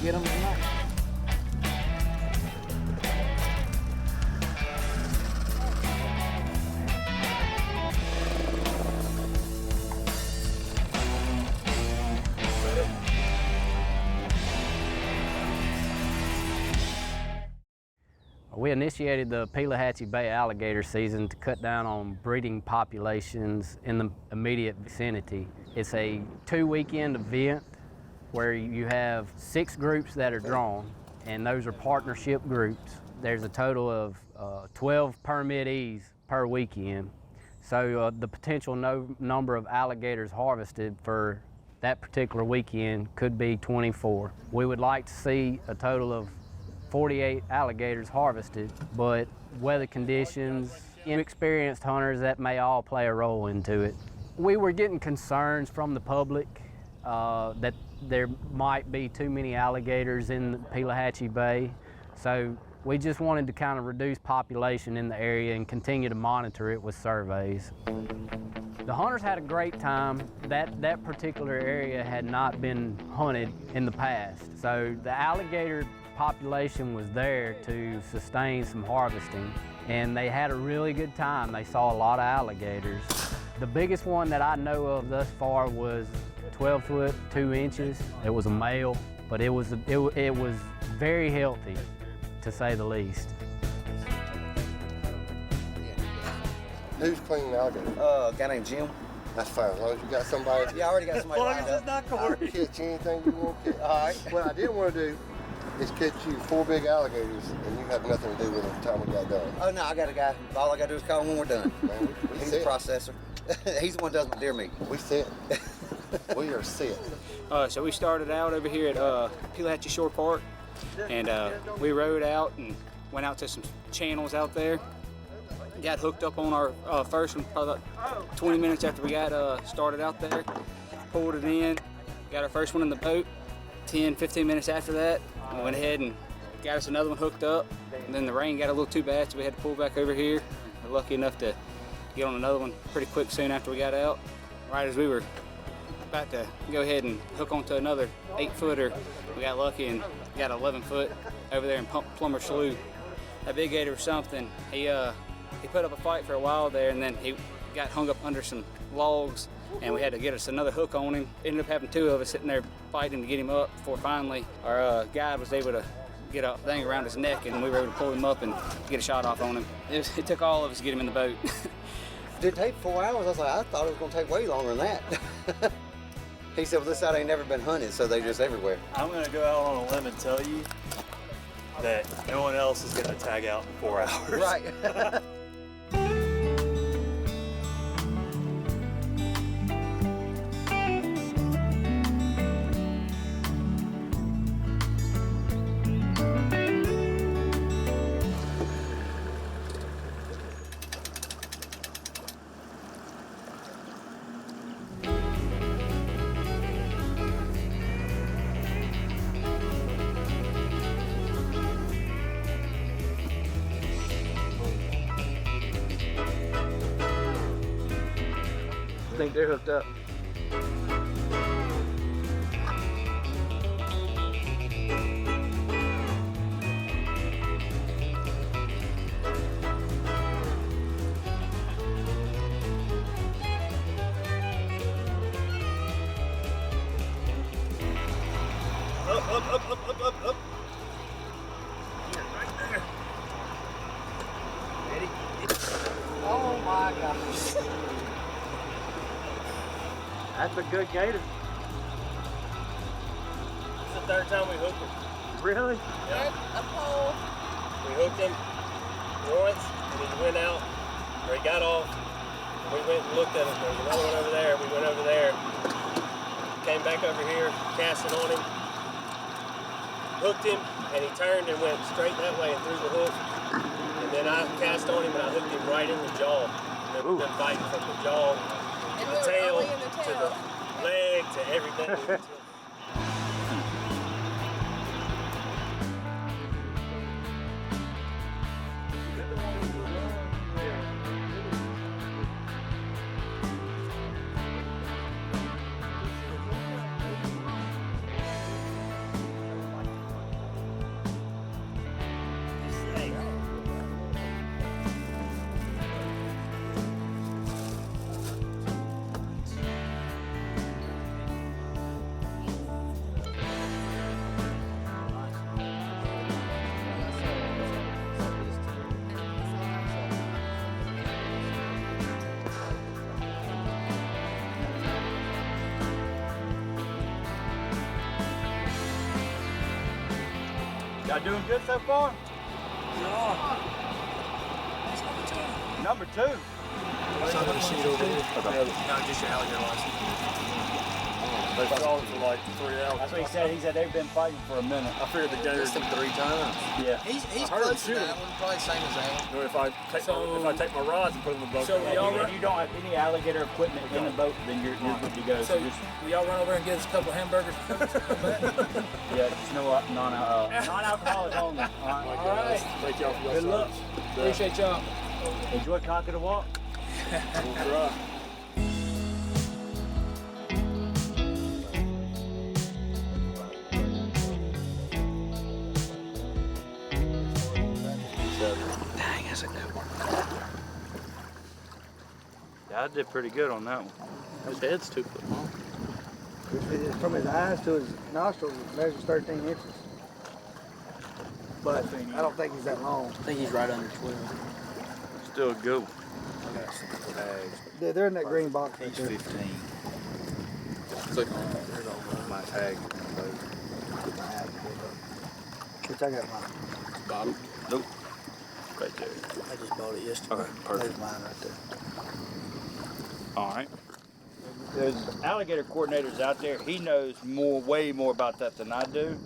get them tonight. We initiated the Pelahatchie Bay alligator season to cut down on breeding populations in the immediate vicinity. It's a 2-weekend event where you have 6 groups that are drawn, and those are partnership groups. There's a total of 12 permittees per weekend. So the potential number of alligators harvested for that particular weekend could be 24. We would like to see a total of 48 alligators harvested, but weather conditions, inexperienced hunters, that may all play a role into it. We were getting concerns from the public that there might be too many alligators in the Pelahatchie Bay, so we just wanted to kind of reduce population in the area and continue to monitor it with surveys. The hunters had a great time. That particular area had not been hunted in the past, so the alligator population was there to sustain some harvesting, and they had a really good time. They saw a lot of alligators. The biggest one that I know of thus far was 12 foot 2 inches. It was a male, but it was very healthy, to say the least. Who's cleaning the alligator? A guy named Jim. That's fine, as long as you got somebody. Yeah, I already got somebody lined up. Not I'll catch anything you want to catch. All right. What I didn't want to do is catch you 4 big alligators and you have nothing to do with it by the time we got done. Oh, no, I got a guy. All I got to do is call him when we're done. Man, we He's set. a processor. He's the one that does my deer meat. We set. We are set. So we started out over here at Pelahatchie Shore Park, and we rode out and went out to some channels out there. Got hooked up on our first one probably about 20 minutes after we got started out there. Pulled it in, got our first one in the boat. 10, 15 minutes after that, we went ahead and got us another one hooked up. And then the rain got a little too bad, so we had to pull back over here. We're lucky enough to get on another one pretty quick soon after we got out. Right as we were about to go ahead and hook onto another 8-footer, we got lucky and got 11 foot over there in Plummer Slough. That big gator was something. He put up a fight for a while there, and then he got hung up under some logs, and we had to get us another hook on him. Ended up having 2 of us sitting there fighting to get him up before finally our guide was able to get a thing around his neck, and we were able to pull him up and get a shot off on him. It took all of us to get him in the boat. Did it take 4 hours? I was like, I thought it was going to take way longer than that. He said, well, this side ain't never been hunted, so they just everywhere. I'm going to go out on a limb and tell you that no one else is going to tag out in 4 hours. Right. I think they're hooked up. Up. Ready? Oh my gosh. That's a good gator. It's the 3rd time we hooked him. Really? Yeah. A pole. We hooked him once, and he went out, or he got off, and we went and looked at him. There's another one over there. We went over there, came back over here, casting on him, hooked him, and he turned and went straight that way and threw the hook. And then I cast on him and I hooked him right in the jaw. And we've been fighting from the jaw, And the we were tail, only in the to tail. the leg, to everything. Y'all doing good so far? Number 2. Just your alligator license. They fought for like 3 hours. That's what he said. He said they've been fighting for a minute. I figured the gators Missed him 3 times. Yeah. He's I heard close to him that one, probably same as that one. You know, if I take my rods and put them in the boat. So y'all If you don't have any alligator equipment in the boat, then you're good to go. So just, will y'all run over and get us a couple hamburgers? yeah, just no non-alcoholic only. All right. Thank y'all for your Good luck. Appreciate y'all. Enjoy Cock of the Walk. We'll try. Dang, that's a good one. Yeah, I did pretty good on that one. His head's 2 foot long. From his eyes to his nostrils, it measures 13 inches. But I don't think he's that long. I think he's right under 12. Still a good one. I got some tags. They're in that green box right He's there. 15. Click My tag. Which I got mine. bottom. Nope. Right there. I just bought it yesterday. Okay, perfect. There's mine right there. All right. There's alligator coordinators out there. He knows way more about that than I do.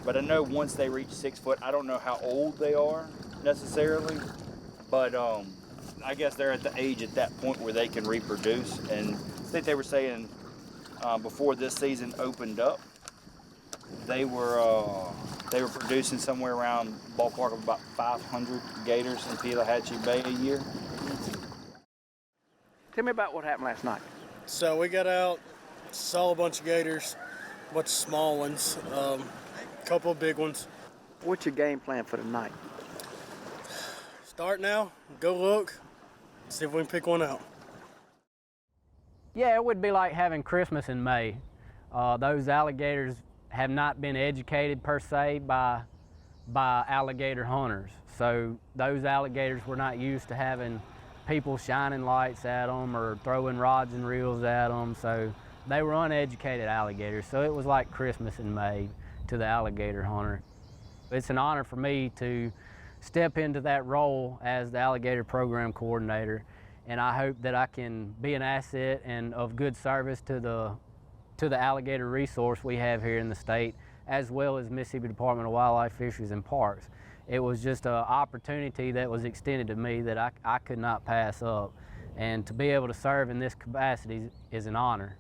But I know once they reach 6 foot, I don't know how old they are necessarily, but I guess they're at the age at that point where they can reproduce. And I think they were saying before this season opened up, they were producing somewhere around ballpark of about 500 gators in Pelahatchie Bay a year. Tell me about what happened last night. So we got out, saw a bunch of gators, a bunch of small ones, a couple of big ones. What's your game plan for tonight? Start now, go look, see if we can pick one out. Yeah, it would be like having Christmas in May. Those alligators have not been educated per se by alligator hunters. So those alligators were not used to having people shining lights at them or throwing rods and reels at them. So they were uneducated alligators. So it was like Christmas in May to the alligator hunter. It's an honor for me to step into that role as the alligator program coordinator, and I hope that I can be an asset and of good service to the alligator resource we have here in the state, as well as Mississippi Department of Wildlife, Fisheries, and Parks. It was just an opportunity that was extended to me that I could not pass up, and to be able to serve in this capacity is an honor.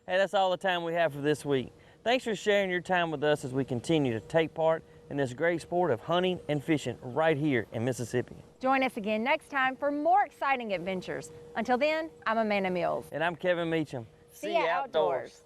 Hey, that's all the time we have for this week. Thanks for sharing your time with us as we continue to take part in this great sport of hunting and fishing right here in Mississippi. Join us again next time for more exciting adventures. Until then, I'm Amanda Mills. And I'm Kevin Meacham. See ya outdoors.